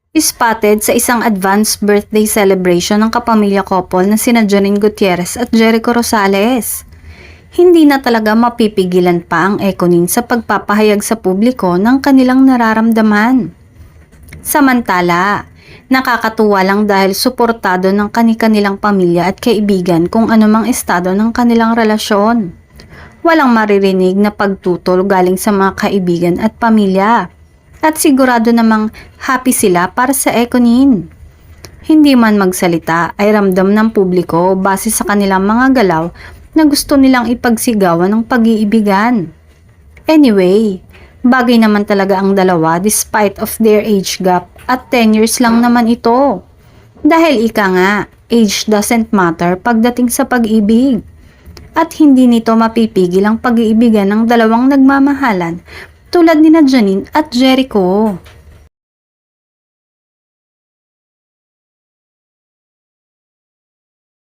Spotted sa isang advanced birthday celebration ng kapamilya couple na sina Janine Gutierrez at Jericho Rosales. Hindi na talaga mapipigilan pa ang Econin sa pagpapahayag sa publiko ng kanilang nararamdaman. Samantala, nakakatuwa lang dahil suportado ng kani-kanilang pamilya at kaibigan kung anumang estado ng kanilang relasyon. Walang maririnig na pagtutol galing sa mga kaibigan at pamilya. At sigurado namang happy sila para sa Econin. Hindi man magsalita ay ramdam ng publiko base sa kanilang mga galaw na gusto nilang ipagsigawan ng pag-iibigan. Anyway, bagay naman talaga ang dalawa despite of their age gap at 10 years lang naman ito. Dahil ika nga, age doesn't matter pagdating sa pag-ibig. At hindi nito mapipigil ang pag-iibigan ng dalawang nagmamahalan tulad nina Janine at Jericho.